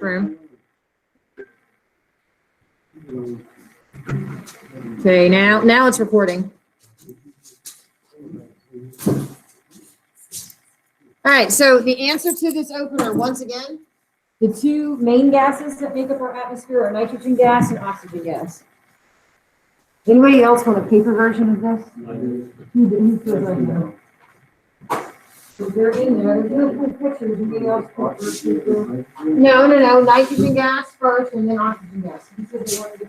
room. Okay, now it's recording. All right, so the answer to this opener, once again, the two main gases that make up our atmosphere are nitrogen gas and oxygen gas. Anybody else want a paper version of this? Who feels like that? They're in there. There's no cool pictures. Anybody else? No. Nitrogen gas first, and then oxygen gas. He said they wanted to.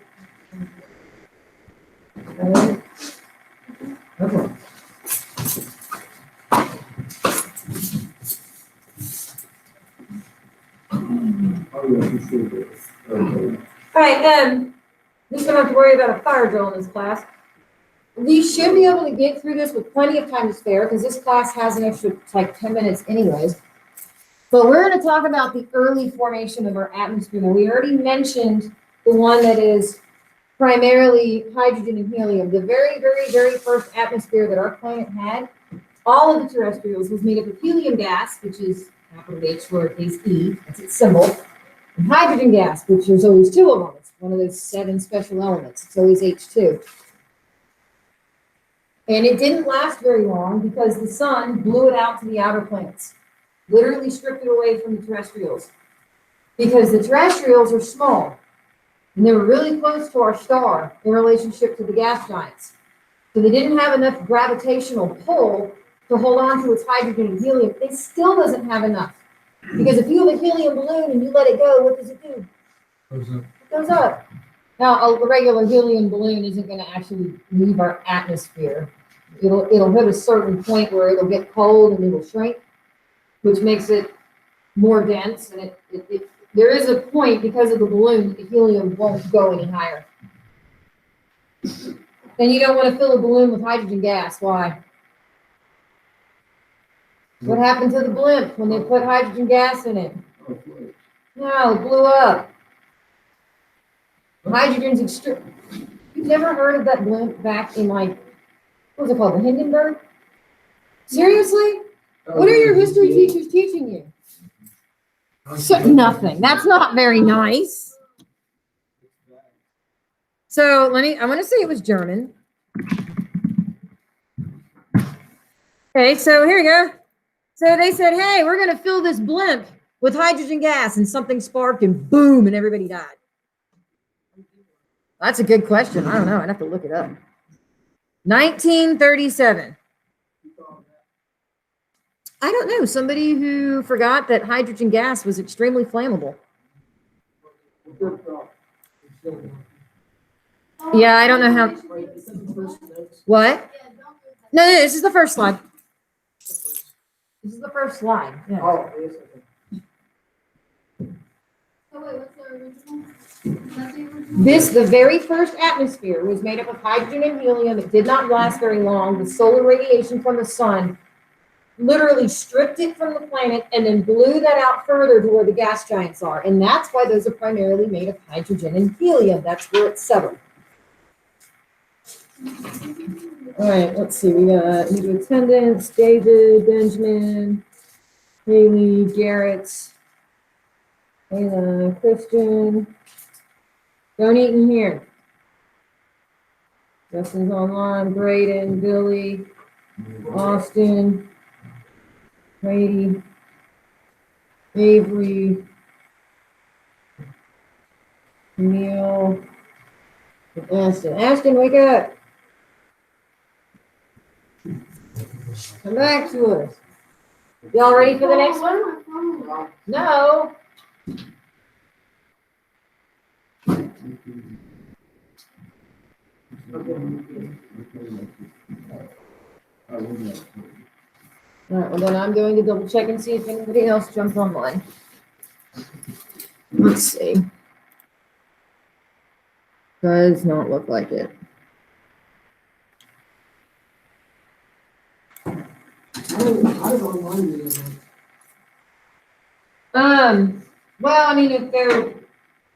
Okay. All right, we don't have to worry about a fire drill in this class. We should be able to get through this with plenty of time to spare because this class has an extra like 10 minutes anyways. But we're going to talk about the early formation of our atmosphere. Now, we already mentioned the one that is primarily hydrogen and helium. The very, very, very first atmosphere that our planet had, all of the terrestrials, was made up of helium gas, which is capital H, lowercase e, that's its symbol, and hydrogen gas, which there's always two of them. It's one of those 7 special elements. It's always H2. And it didn't last very long because the sun blew it out to the outer planets, literally stripped it away from the terrestrials. Because the terrestrials are small, and they were really close to our star in relationship to the gas giants. So they didn't have enough gravitational pull to hold on to its hydrogen and helium. It still doesn't have enough. Because if you have a helium balloon and you let it go, what does it do? It goes up. Now, a regular helium balloon isn't going to actually leave our atmosphere. It'll hit a certain point where it'll get cold and it'll shrink, which makes it more dense. And there is a point because of the balloon that the helium won't go any higher. And you don't want to fill a balloon with hydrogen gas. Why? What happened to the blimp when they put hydrogen gas in it? No, it blew up. Hydrogen's extreme. You've never heard of that blimp back in like, what was it called, the Hindenburg? Seriously? What are your history teachers teaching you? So, nothing. That's not very nice. So I want to say it was German. Okay, so here we go. So they said, hey, we're going to fill this blimp with hydrogen gas, and something sparked and boom, and everybody died. That's a good question. I don't know. I'd have to look it up. 1937. I don't know. Somebody who forgot that hydrogen gas was extremely flammable. Yeah, I don't know how. What? No, this is the first slide. This is the first slide. Yeah. Oh, yes, okay. What's the original? The very first atmosphere was made up of hydrogen and helium. It did not last very long. The solar radiation from the sun literally stripped it from the planet and then blew that out further to where the gas giants are. And that's why those are primarily made of hydrogen and helium. That's where it's settled. All right, let's see. We got new attendants, David, Benjamin, Haley, Garrett, Ayla, Christian. Don't eat in here. Justin's online, Braden, Billy, Austin, Brady, Avery, Neil, and Ashton. Ashton, wake up. Come back to us. Y'all ready for the next one? No. All right, well then I'm going to double check and see if anybody else jumped online. Let's see. Does not look like it. Well, I mean, if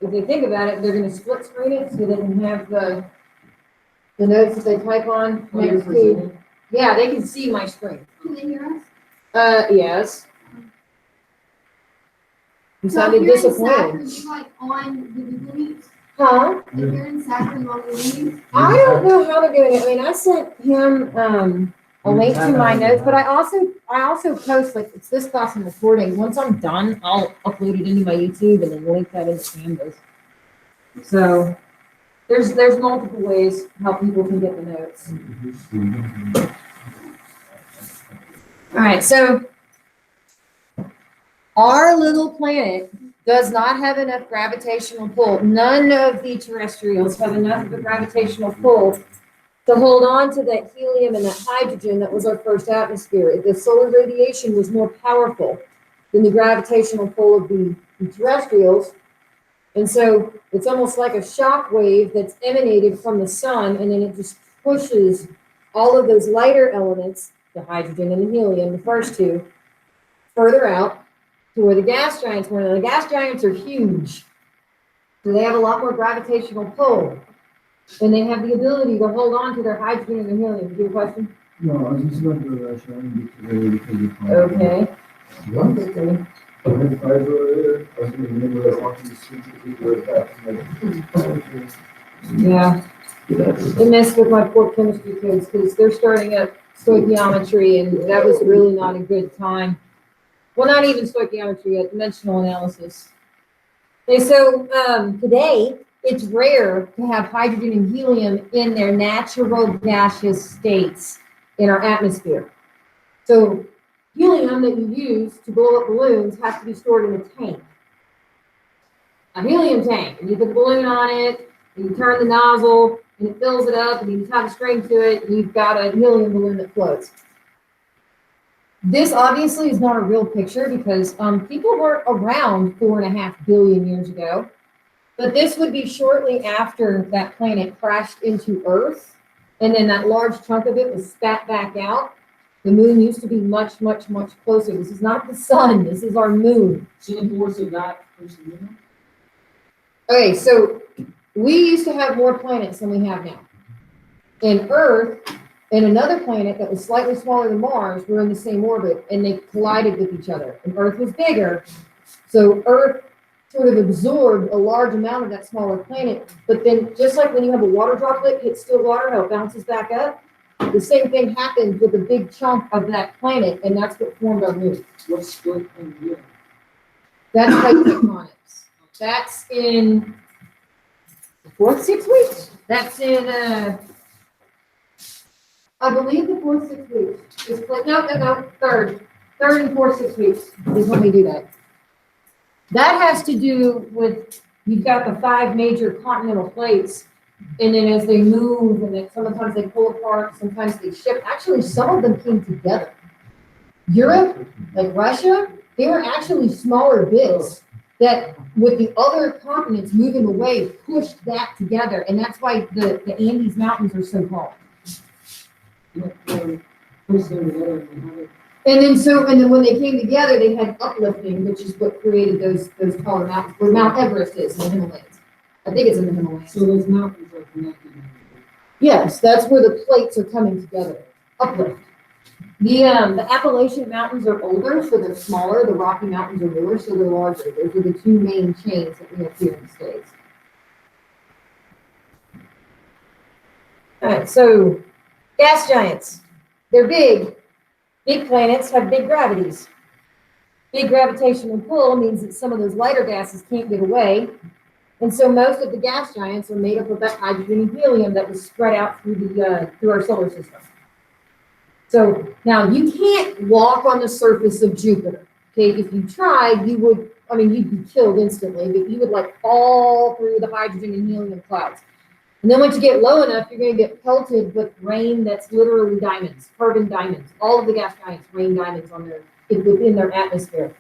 they think about it, they're going to split screen it so they can have the notes that they type on next to. Yeah, they can see my screen. Can they hear us? Yes. You So sounded if you're in disappointed. Saturn, you're like on the beginnings. Huh? If you're in Saturn on the beginnings. I don't know how to do it. I mean, I sent him a link to my notes, but I also post, like, it's this class I'm recording. Once I'm done, I'll upload it into my YouTube and then link that into Canvas. So there's multiple ways how people can get the notes. All right, so our little planet does not have enough gravitational pull. None of the terrestrials have enough of a gravitational pull to hold on to that helium and that hydrogen that was our first atmosphere. The solar radiation was more powerful than the gravitational pull of the terrestrials. And so it's almost like a shock wave that's emanated from the sun, and then it just pushes all of those lighter elements, the hydrogen and the helium, the first two, further out to where the gas giants were. Now, the gas giants are huge, so they have a lot more gravitational pull, and they have the ability to hold on to their hydrogen and their helium. Do you have a question? No, I was just looking at that showing because of time. Okay. What? Okay. I had five over there. I was gonna remember that walking the streets of people were back. Yeah. It messed with my poor chemistry kids because they're starting up stoichiometry, and that was really not a good time. Well, not even stoichiometry yet, dimensional analysis. Okay, so today it's rare to have hydrogen and helium in their natural gaseous states in our atmosphere. So helium that you use to blow up balloons has to be stored in a tank. A helium tank, and you put a balloon on it, and you turn the nozzle, and it fills it up, and you tie a string to it, and you've got a helium balloon that floats. This obviously is not a real picture because people weren't around 4.5 billion years ago, but this would be shortly after that planet crashed into Earth, and then that large chunk of it was spat back out. The moon used to be much, much, much closer. This is not the sun, this is our moon. So the force of that person, Okay, so we used to have more planets than we have now. And Earth and another planet that was slightly smaller than Mars were in the same orbit, and they collided with each other. And Earth was bigger, so Earth sort of absorbed a large amount of that smaller planet. But then, just like when you have a water droplet hit still water, how it bounces back up, the same thing happened with a big chunk of that planet, and that's what formed our moon. what's split in here? That's plate tectonics. That's in the 4th 6 weeks. That's in I believe the 4th 6 weeks. Is plate, no, third and 4th 6 weeks is when we do that. That has to do with, you've got the 5 major continental plates, and then as they move, and then sometimes they pull apart, sometimes they shift. Actually, some of them came together. Europe, like Russia, they were actually smaller bits that, with the other continents moving away, pushed that together, and that's why the Andes Mountains are so tall. And then when they came together, they had uplifting, which is what created those taller mountains, where Mount Everest is in the Himalayas. I think it's in the Himalayas. So those mountains are connected. Yes, that's where the plates are coming together. Uplift. The Appalachian Mountains are older, so they're smaller. The Rocky Mountains are newer, so they're larger. Those are the 2 main chains that we have here in the States. All right, so gas giants. They're big. Big planets have big gravities. Big gravitational pull means that some of those lighter gases can't get away. And so most of the gas giants are made up of that hydrogen and helium that was spread out through our solar system. So now you can't walk on the surface of Jupiter. Okay, if you tried, you'd be killed instantly, but you would like fall through the hydrogen and helium clouds. And then once you get low enough, you're going to get pelted with rain that's literally diamonds, carbon diamonds. All of the gas giants rain diamonds within their atmosphere.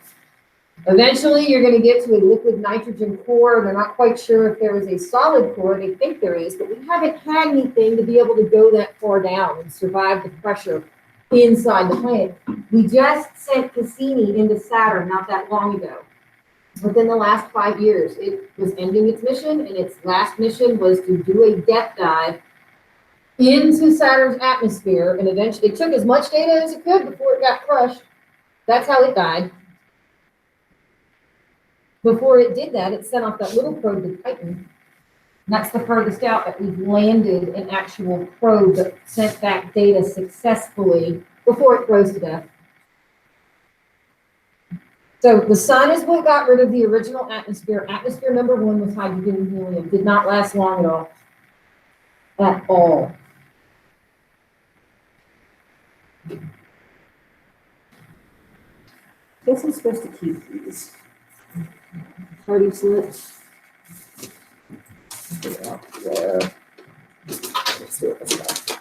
Eventually, you're going to get to a liquid nitrogen core. They're not quite sure if there is a solid core. They think there is, but we haven't had anything to be able to go that far down and survive the pressure inside the planet. We just sent Cassini into Saturn not that long ago. Within the last 5 years, it was ending its mission, and its last mission was to do a depth dive into Saturn's atmosphere, and eventually it took as much data as it could before it got crushed. That's how it died. before it did that, it sent off that little probe to Titan. And that's the furthest out that we've landed an actual probe that sent back data successfully before it froze to death. So the sun is what got rid of the original atmosphere. Atmosphere number 1 was hydrogen and helium. Did not last long at all. At all. Guess I'm supposed to keep these. Party slips. Put it out there. Let's see what this is.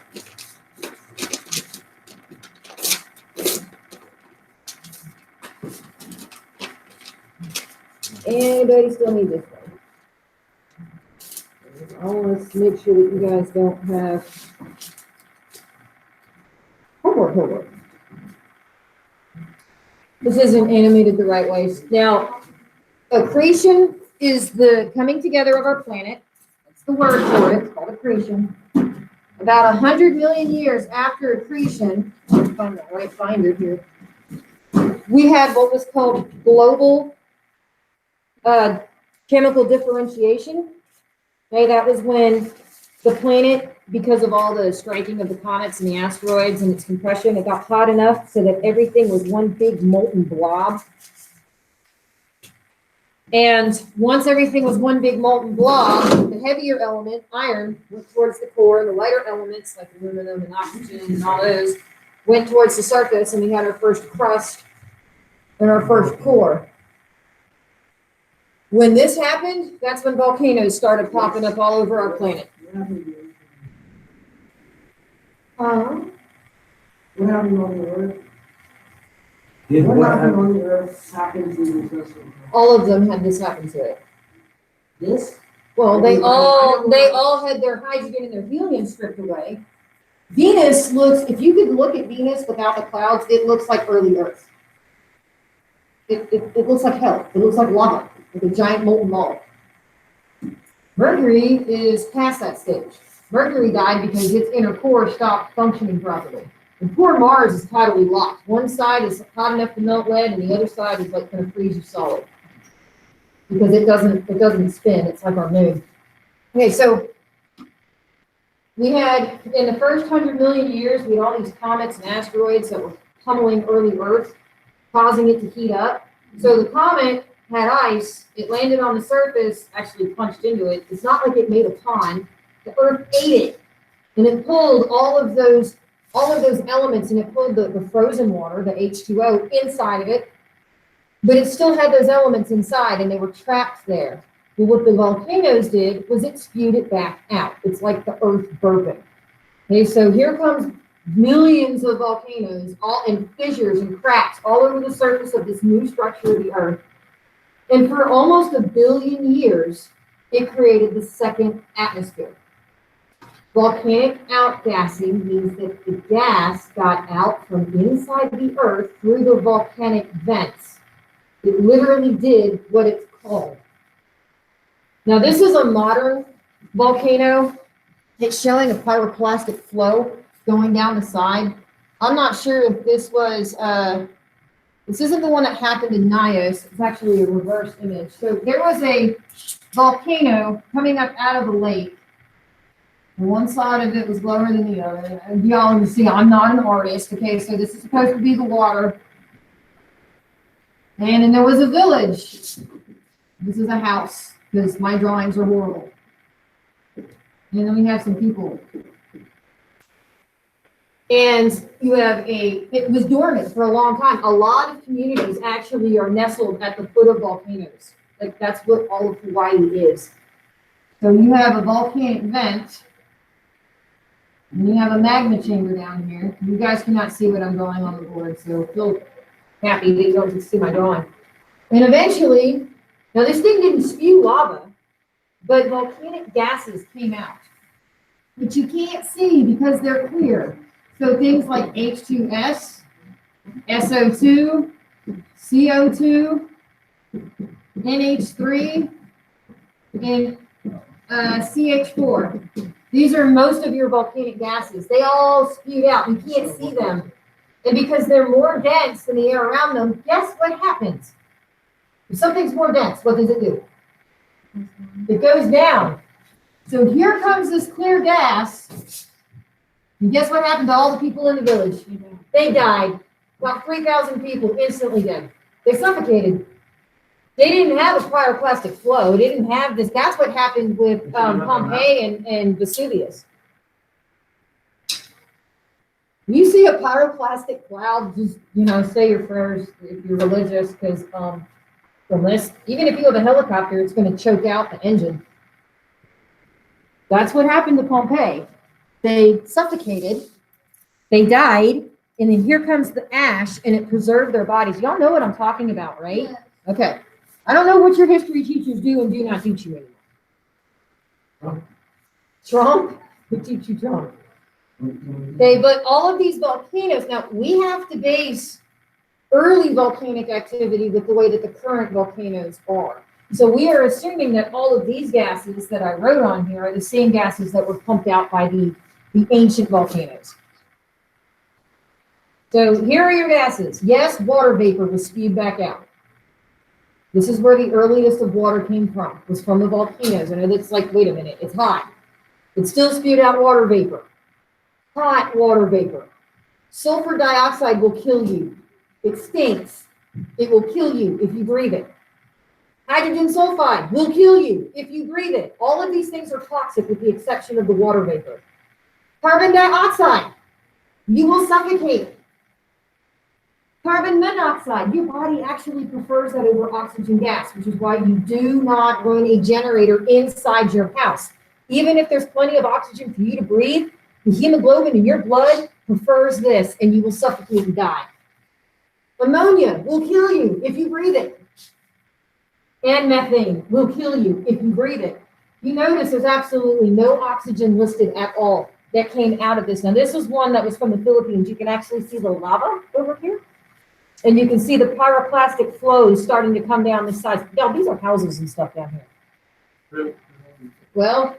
Anybody still need this one? I want to make sure that you guys don't have homework. This isn't animated the right way. Now, accretion is the coming together of our planet. That's the word for it. It's called accretion. About 100 million years after accretion, let me find the right binder here, we had what was called global chemical differentiation. Okay, that was when the planet, because of all the striking of the comets and the asteroids and its compression, it got hot enough so that everything was one big molten blob. And once everything was one big molten blob, the heavier element, iron, went towards the core, and the lighter elements like aluminum and oxygen and all those went towards the surface, and we had our first crust and our first core. When this happened, that's when volcanoes started popping up all over our planet. What happened on the Earth? Did What what happened happened? on the Earth happened to the crystal? All of them had this happen to it. This? Well, they all had their hydrogen and their helium stripped away. Venus looks, if you could look at Venus without the clouds, it looks like early Earth. It looks like hell. It looks like lava, like a giant molten ball. Mercury is past that stage. Mercury died because its inner core stopped functioning properly. And poor Mars is totally locked. One side is hot enough to melt lead, and the other side is like going to freeze you solid because it doesn't spin. It's like our moon. Okay, so we had in the first 100 million years, we had all these comets and asteroids that were pummeling early Earth, causing it to heat up. So the comet had ice. It landed on the surface, actually punched into it. It's not like it made a pond. The Earth ate it, and it pulled all of those elements, and it pulled the frozen water, the H2O, inside of it. But it still had those elements inside, and they were trapped there. Well, what the volcanoes did was it spewed it back out. It's like the Earth burping. Okay, so here comes millions of volcanoes, all in fissures and cracks all over the surface of this new structure of the Earth. And for almost 1 billion years, it created the second atmosphere. Volcanic outgassing means that the gas got out from inside the Earth through the volcanic vents. It literally did what it's called. Now, this is a modern volcano. It's showing a pyroclastic flow going down the side. I'm not sure if this was, this isn't the one that happened in Nios. It's actually a reverse image. So there was a volcano coming up out of a lake. And one side of it was lower than the other. And y'all can see I'm not an artist. Okay, so this is supposed to be the water. And then there was a village. This is a house, because my drawings are horrible. And then we have some people. And you have it was dormant for a long time. A lot of communities actually are nestled at the foot of volcanoes. Like that's what all of Hawaii is. So you have a volcanic vent, and you have a magma chamber down here. You guys cannot see what I'm drawing on the board, so feel happy that you don't get to see my drawing. And eventually, now this thing didn't spew lava, but volcanic gases came out, which you can't see because they're clear. So things like H2S, SO2, CO2, NH3, and CH4. These are most of your volcanic gases. They all spewed out. You can't see them. And because they're more dense than the air around them, guess what happens? If something's more dense, what does it do? It goes down. So here comes this clear gas. And guess what happened to all the people in the village? They died. About 3,000 people instantly dead. They suffocated. They didn't have a pyroclastic flow. They didn't have this. That's what happened with Pompeii and Vesuvius. You see a pyroclastic cloud, just, say your prayers if you're religious, because unless, even if you have a helicopter, it's going to choke out the engine. That's what happened to Pompeii. They suffocated, they died, and then here comes the ash, and it preserved their bodies. Y'all know what I'm talking about, right? Yeah. Okay. I don't know what your history teachers do and do not teach you anymore. Trump? They teach you Trump. Okay, but all of these volcanoes, now we have to base early volcanic activity with the way that the current volcanoes are. So we are assuming that all of these gases that I wrote on here are the same gases that were pumped out by the ancient volcanoes. So here are your gases. Yes, water vapor was spewed back out. This is where the earliest of water came from, was from the volcanoes. And it's like, wait a minute, it's hot. It still spewed out water vapor. Hot water vapor. Sulfur dioxide will kill you. It stinks. It will kill you if you breathe it. Hydrogen sulfide will kill you if you breathe it. All of these things are toxic with the exception of the water vapor. Carbon dioxide, you will suffocate. Carbon monoxide, your body actually prefers that over oxygen gas, which is why you do not run a generator inside your house. Even if there's plenty of oxygen for you to breathe, the hemoglobin in your blood prefers this, and you will suffocate and die. Ammonia will kill you if you breathe it. And methane will kill you if you breathe it. You notice there's absolutely no oxygen listed at all that came out of this. Now, this is one that was from the Philippines. You can actually see the lava over here. And you can see the pyroclastic flows starting to come down this side. Now, these are houses and stuff down here. Well,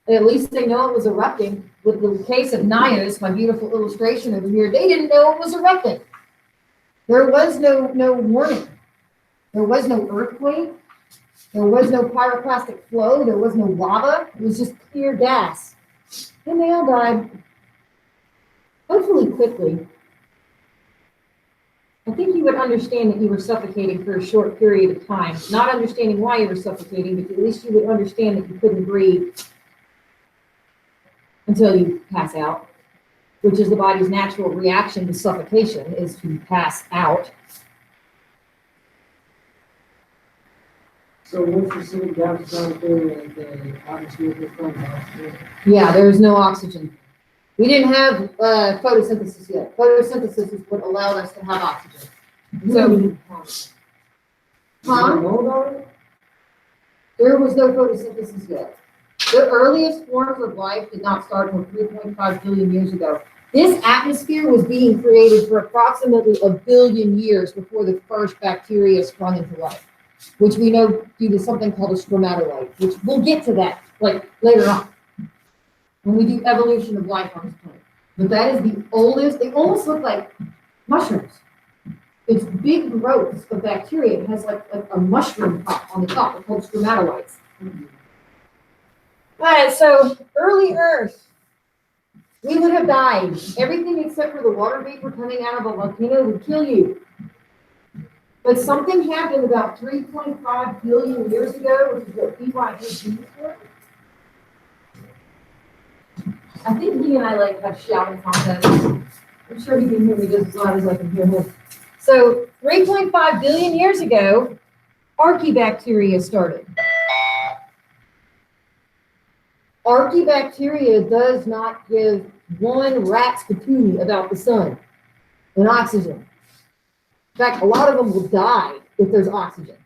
at least they know it was erupting. With the case of Nios, my beautiful illustration over here, they didn't know it was erupting. There was no warning. There was no earthquake. There was no pyroclastic flow. There was no lava. It was just clear gas. And they all died. Hopefully quickly. I think you would understand that you were suffocating for a short period of time. Not understanding why you were suffocating, but at least you would understand that you couldn't breathe until you pass out, which is the body's natural reaction to suffocation, is to pass out. So once you see the gas down there and the atmosphere becomes oxygen. Yeah, there's no oxygen. We didn't have photosynthesis yet. Photosynthesis is what allowed us to have oxygen. So, there was no photosynthesis yet. The earliest forms of life did not start until 3.5 billion years ago. This atmosphere was being created for approximately 1 billion years before the first bacteria sprung into life, which we know due to something called a stromatolite, which we'll get to that like later on when we do evolution of life on this planet. But that is the oldest. They almost look like mushrooms. It's big growths of bacteria. It has like a mushroom top on the top. They're called stromatolites. All right, so early Earth, we would have died. Everything except for the water vapor coming out of a volcano would kill you. But something happened about 3.5 billion years ago, which is what PYH is for. I think he and I like have shouting contests. I'm sure he can hear me just as loud as I can hear him. So 3.5 billion years ago, archaebacteria started. Archaebacteria does not give one rat's patootie about the sun and oxygen. In fact, a lot of them will die if there's oxygen.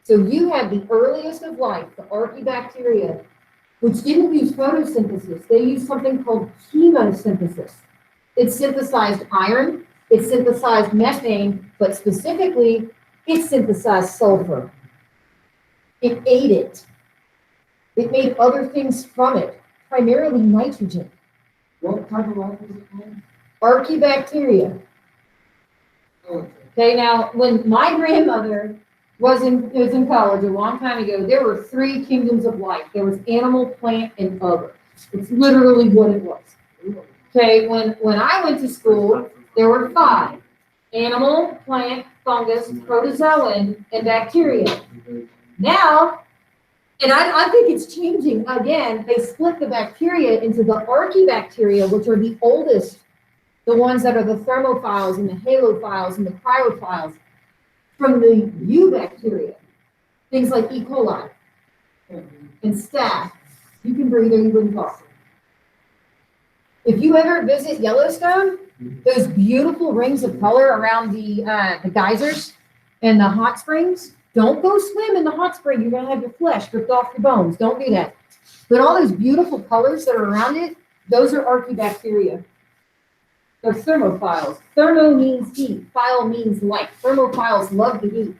So you have the earliest of life, the archaebacteria, which didn't use photosynthesis. They used something called chemosynthesis. It synthesized iron, it synthesized methane, but specifically, it synthesized sulfur. It ate it. It made other things from it, primarily nitrogen. What type of life is it called? Archaebacteria. Oh, okay. Okay, now, when my grandmother was in college a long time ago, there were three kingdoms of life. There was animal, plant, and other. It's literally what it was. Okay, when I went to school, there were five: animal, plant, fungus, protozoan, and bacteria. Now, and I think it's changing again, they split the bacteria into the archaebacteria, which are the oldest, the ones that are the thermophiles and the halophiles and the cryophiles, from the eubacteria, things like E. coli and staph. You can breathe or you wouldn't talk. If you ever visit Yellowstone, those beautiful rings of color around the geysers and the hot springs, don't go swim in the hot spring. You're gonna have your flesh ripped off your bones. Don't do that. But all those beautiful colors that are around it, those are archaebacteria. They're thermophiles. Thermo means heat. Phile means light. Thermophiles love the heat.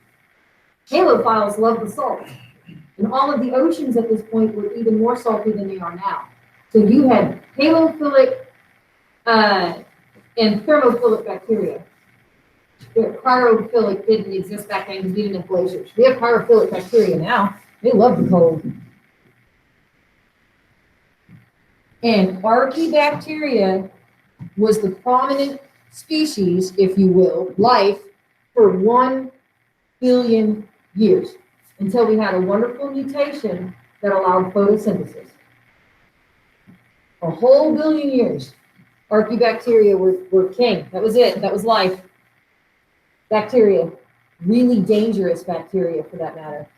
Halophiles love the salt. And all of the oceans at this point were even more salty than they are now. So you had halophilic and thermophilic bacteria. Cryophilic didn't exist back then because we didn't have glaciers. We have cryophilic bacteria now. They love the cold. And archaebacteria was the prominent species, if you will, life for 1 billion years until we had a wonderful mutation that allowed photosynthesis. A whole billion years, archaebacteria were king. That was it. That was life. Bacteria, really dangerous bacteria for that matter.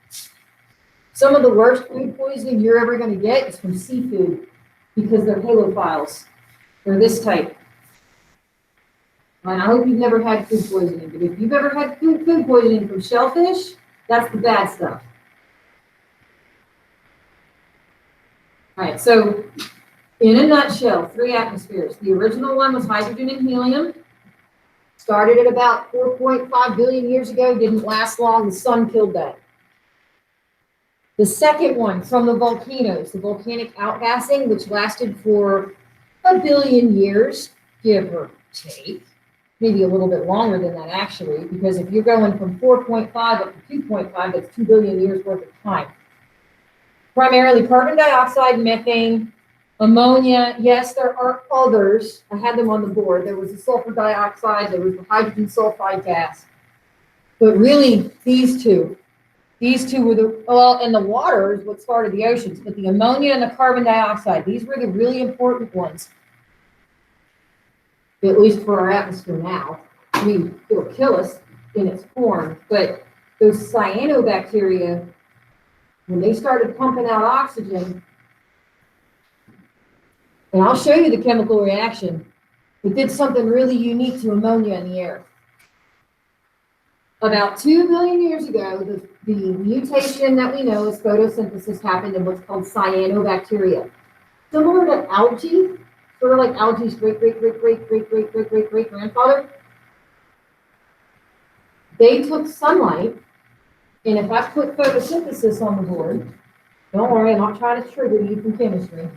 Some of the worst food poisoning you're ever going to get is from seafood because they're halophiles. They're this type. And I hope you've never had food poisoning, but if you've ever had food poisoning from shellfish, that's the bad stuff. All right, so in a nutshell, 3 atmospheres. The original one was hydrogen and helium. Started at about 4.5 billion years ago, didn't last long, the sun killed that. The second one from the volcanoes, the volcanic outgassing, which lasted for 1 billion years, give or take. Maybe a little bit longer than that actually, because if you're going from 4.5 up to 2.5, that's 2 billion years worth of time. Primarily carbon dioxide, methane, ammonia. Yes, there are others. I had them on the board. There was the sulfur dioxide, there was the hydrogen sulfide gas. But really, these two were the, well, and the water is what started the oceans, but the ammonia and the carbon dioxide, these were the really important ones. At least for our atmosphere now. I mean, it'll kill us in its form, but those cyanobacteria, when they started pumping out oxygen, and I'll show you the chemical reaction, it did something really unique to ammonia in the air. About 2 billion years ago, the mutation that we know as photosynthesis happened in what's called cyanobacteria. Similar to algae, sort of like algae's great-great-great-great-great-great-great-great-grandfather. They took sunlight, and if I put photosynthesis on the board, don't worry, I'm not trying to trigger you from chemistry.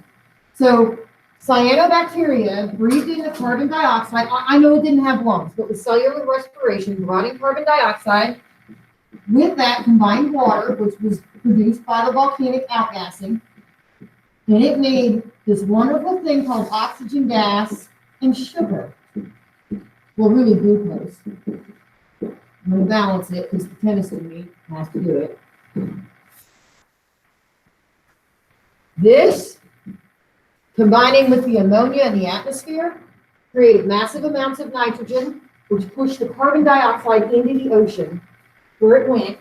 So cyanobacteria breathed in the carbon dioxide. I know it didn't have lungs, but with cellular respiration, brought in carbon dioxide. With that combined water, which was produced by the volcanic outgassing, and it made this wonderful thing called oxygen gas and sugar. Well, really glucose. I'm going to balance it because the chemist in me has to do it. This, combining with the ammonia in the atmosphere, created massive amounts of nitrogen, which pushed the carbon dioxide into the ocean, where it went,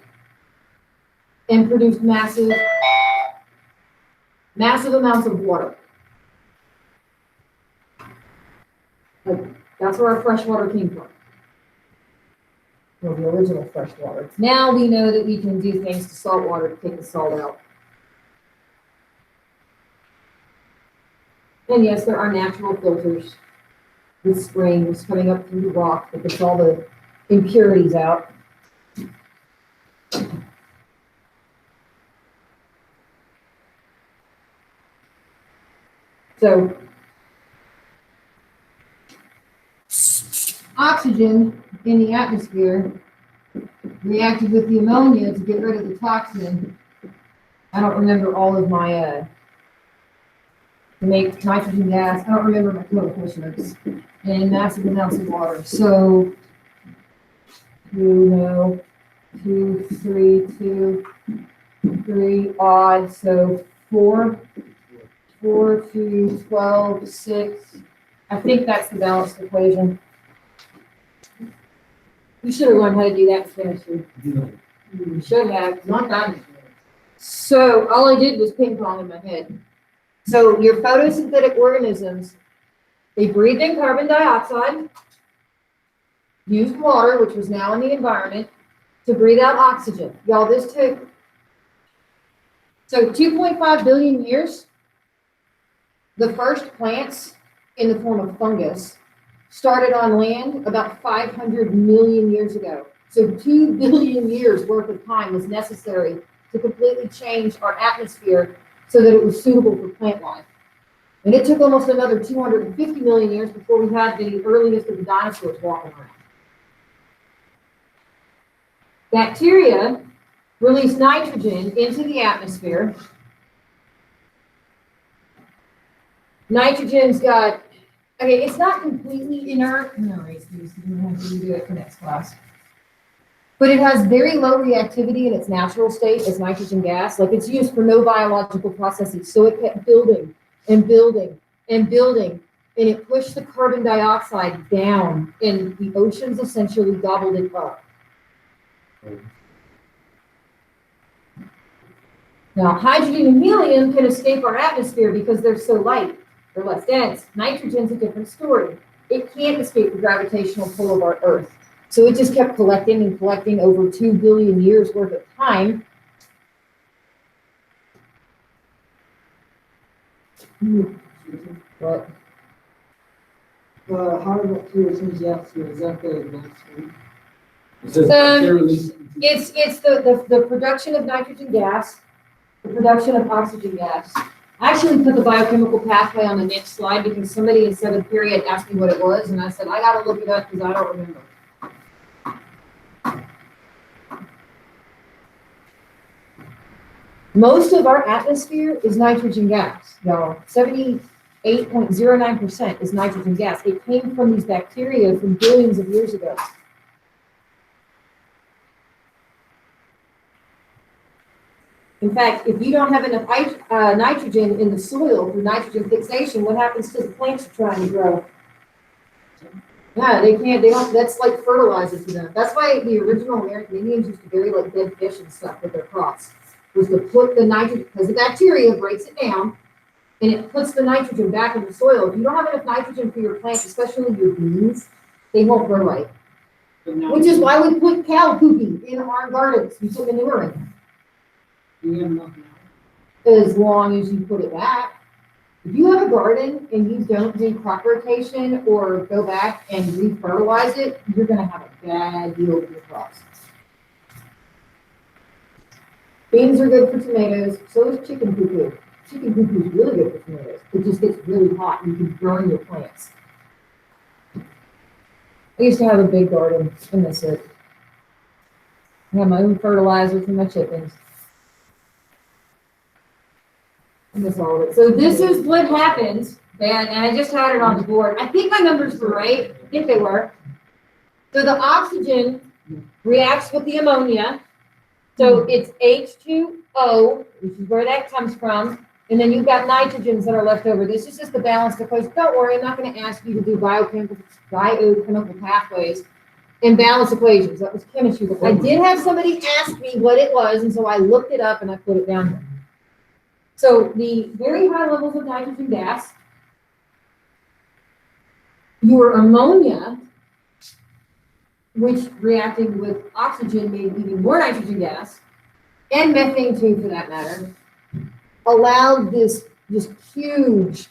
and produced massive amounts of water. That's where our fresh water came from. Well, the original fresh water. Now we know that we can do things to salt water to take the salt out. And yes, there are natural filters with springs coming up through the rock that gets all the impurities out. So, oxygen nitrogen in the atmosphere reacted with the ammonia to get rid of the toxin. I don't remember all of my, to make nitrogen gas. I don't remember my coefficients and massive amounts of water. So, two, three odd. So 4 to 12, 6. I think that's the balanced equation. You should have learned how to do that in chemistry. You should have. Not that. So all I did was ping pong in my head. So your photosynthetic organisms, they breathed in carbon dioxide, used water, which was now in the environment, to breathe out oxygen. Y'all, this took, so 2.5 billion years, the first plants in the form of fungus started on land about 500 million years ago. So 2 billion years worth of time was necessary to completely change our atmosphere so that it was suitable for plant life. And it took almost another 250 million years before we had the earliest of the dinosaurs walking around. Bacteria release nitrogen into the atmosphere. Nitrogen's got, okay, it's not completely inert. No, erase these, you don't have to redo it for next class. But it has very low reactivity in its natural state as nitrogen gas. Like it's used for no biological processes. So it kept building and building and building, and it pushed the carbon dioxide down, and the oceans essentially gobbled it up. Now, hydrogen and helium can escape our atmosphere because they're so light. They're less dense. Nitrogen's a different story. It can't escape the gravitational pull of our Earth. So it just kept collecting and collecting over 2 billion years worth of time. What? How about two things after, is that the next one? It says Um, bacteria release- It's the production of nitrogen gas, the production of oxygen gas. I actually put the biochemical pathway on the next slide because somebody in 7th period asked me what it was, and I said, I gotta look it up because I don't remember. Most of our atmosphere is nitrogen gas, y'all. 78.09% is nitrogen gas. It came from these bacteria from billions of years ago. In fact, if you don't have enough nitrogen in the soil through nitrogen fixation, what happens to the plants you're trying to grow? Yeah, they don't, that's like fertilizer to them. That's why the original American Indians used to bury like dead fish and stuff with their crops, was to put the nitrogen, because the bacteria breaks it down, and it puts the nitrogen back in the soil. If you don't have enough nitrogen for your plants, especially your beans, they won't grow right. Which is why we put cow poopy in our gardens. We put manure in. You have enough now? As long as you put it back. If you have a garden and you don't do crop rotation or go back and re-fertilize it, you're gonna have a bad yield of your crops. Beans are good for tomatoes, so is chicken poo-poo. Chicken poo-poo is really good for tomatoes. It just gets really hot and you can burn your plants. I used to have a big garden, I miss it. I have my own fertilizer for my chickens. I miss all of it. So this is what happens, and I just had it on the board. I think my numbers were right. I think they were. So the oxygen reacts with the ammonia. So it's H2O, which is where that comes from. And then you've got nitrogens that are left over. This is just the balanced equation. Don't worry, I'm not going to ask you to do biochemical pathways and balanced equations. That was chemistry. But I did have somebody ask me what it was, and so I looked it up and I put it down here. So the very high levels of nitrogen gas, your ammonia, which reacting with oxygen made even more nitrogen gas, and methane too for that matter, allowed this huge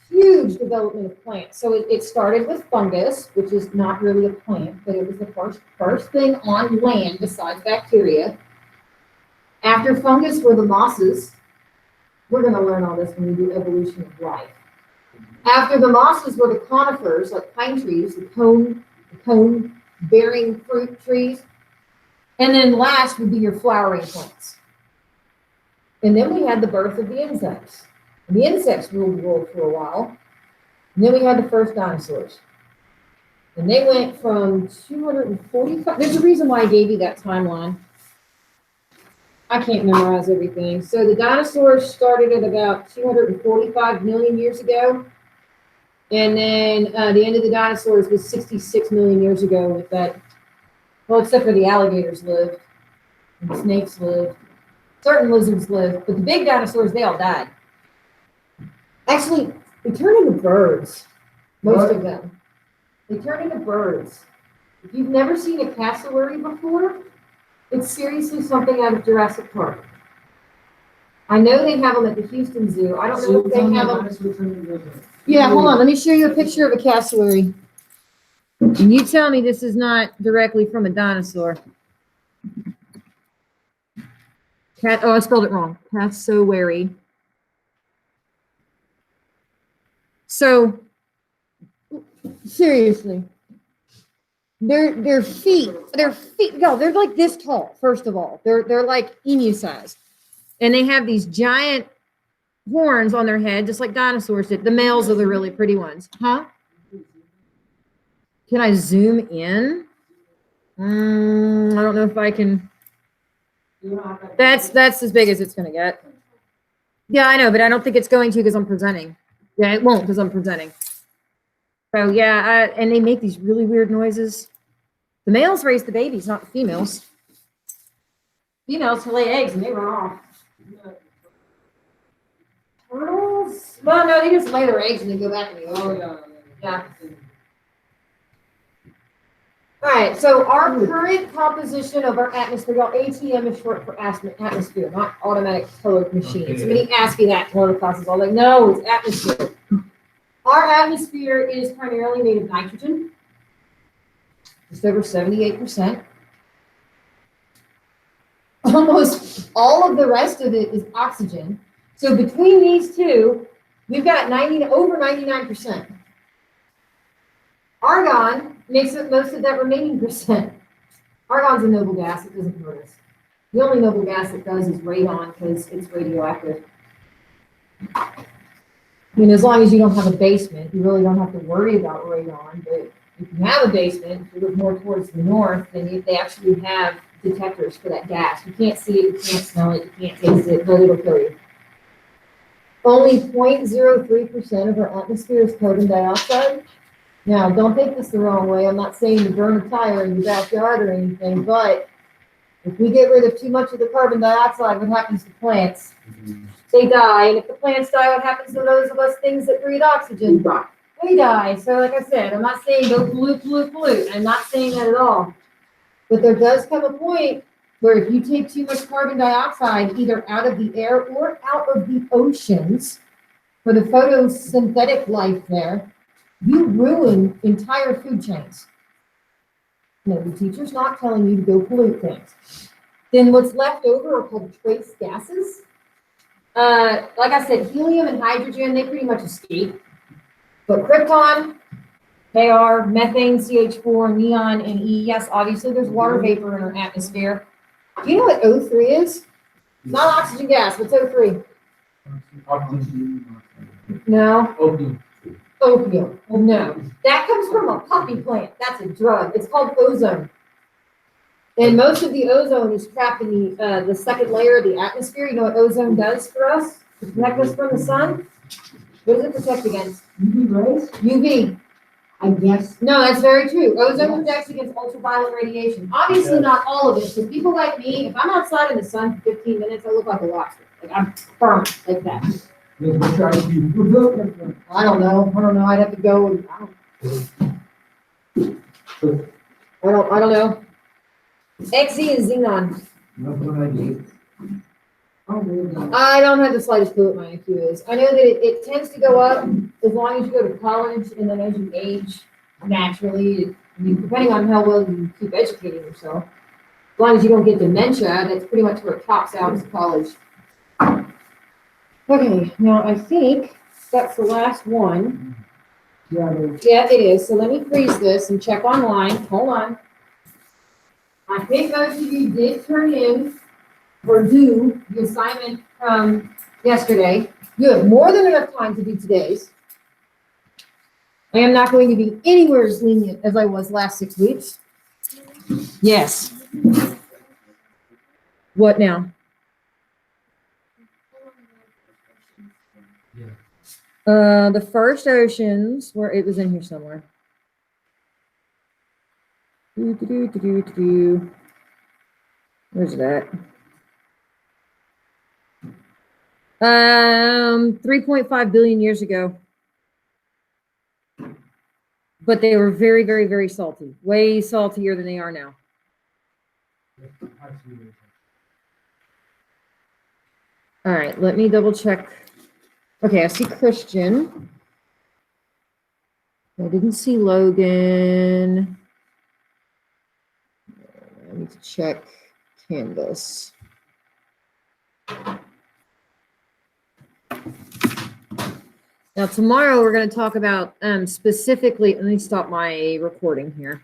development of plants. So it started with fungus, which is not really a plant, but it was the first thing on land besides bacteria. After fungus were the mosses. We're going to learn all this when we do evolution of life. After the mosses were the conifers, like pine trees, the cone bearing fruit trees. And then last would be your flowering plants. And then we had the birth of the insects. And the insects ruled the world for a while. And then we had the first dinosaurs. And they went from 245, there's a reason why I gave you that timeline. I can't memorize everything. So the dinosaurs started at about 245 million years ago. And then the end of the dinosaurs was 66 million years ago with that, well, except for the alligators lived, and the snakes lived, certain lizards lived, but the big dinosaurs, they all died. Actually, they turned into birds, most of them. They turn into birds. If you've never seen a cassowary before, it's seriously something out of Jurassic Park. I know they have them at the Houston Zoo. I don't know if they have them. Yeah, hold on. Let me show you a picture of a cassowary. And you tell me this is not directly from a dinosaur. Oh, I spelled it wrong. Cassowary. So, seriously, their feet, no, they're like this tall, first of all. They're like emu size. And they have these giant horns on their head, just like dinosaurs did. The males are the really pretty ones. Huh? Can I zoom in? I don't know if I can. That's as big as it's going to get. Yeah, I know, but I don't think it's going to because I'm presenting. Yeah, it won't because I'm presenting. So yeah, and they make these really weird noises. The males raise the babies, not the females. Females lay eggs and they run off. Turtles? Well, no, they just lay their eggs and they go back in the ocean. Yeah. All right, so our current composition of our atmosphere, y'all, ATM is short for atmosphere, not automatic teller machine. Okay. Somebody asked me that in one of the classes. I was like, no, it's atmosphere. Our atmosphere is primarily made of nitrogen, just over 78%. Almost all of the rest of it is oxygen. So between these two, we've got over 99%. Argon makes up most of that remaining percent. Argon's a noble gas, it doesn't hurt us. The only noble gas it does is radon because it's radioactive. I mean, as long as you don't have a basement, you really don't have to worry about radon. But if you have a basement, if you look more towards the north, then they actually have detectors for that gas. You can't see it, you can't smell it, you can't taste it, but it'll kill you. Only 0.03% of our atmosphere is carbon dioxide. Now, don't take this the wrong way. I'm not saying to burn a tire in your backyard or anything, but if we get rid of too much of the carbon dioxide, what happens to plants? They die. And if the plants die, what happens to those of us things that breathe oxygen? They die. So like I said, I'm not saying go pollute. I'm not saying that at all. But there does come a point where if you take too much carbon dioxide, either out of the air or out of the oceans, for the photosynthetic life there, you ruin entire food chains. No, the teacher's not telling you to go pollute things. Then what's left over are called trace gases. Like I said, helium and hydrogen, they pretty much escape. But krypton, Kr, methane, CH4, neon, and E. Yes, obviously there's water vapor in our atmosphere. Do you know what O3 is? Not oxygen gas. What's O3? No. Opium. No. That comes from a poppy plant. That's a drug. It's called ozone. And most of the ozone is trapped in the second layer of the atmosphere. You know what ozone does for us to protect us from the sun? What does it protect against? UV rays? UV. I guess. No, that's very true. Ozone protects against ultraviolet radiation. Obviously, not all of it. So people like me, if I'm outside in the sun for 15 minutes, I look like a lobster. Like I'm firm like that. I don't know. I'd have to go. I don't know. XZ is xenon. I don't have the slightest clue what my IQ is. I know that it tends to go up as long as you go to college, and then as you age, naturally, depending on how well you keep educating yourself, as long as you don't get dementia, that's pretty much where it tops out is college. Okay, now I think that's the last one. Yeah, Yeah, it is. So let me freeze this and check online. Hold on. I think most of you did turn in or do the assignment from yesterday. You have more than enough time to do today's. I am not going to be anywhere as lenient as I was last 6 weeks. Yes. What now? The first oceans, where it was in here somewhere. Where's that? 3.5 billion years ago. But they were very, very, very salty. Way saltier than they are now. All right, let me double check. Okay, I see Christian. I didn't see Logan. I need to check Canvas. Now tomorrow we're going to talk about specifically, let me stop my recording here.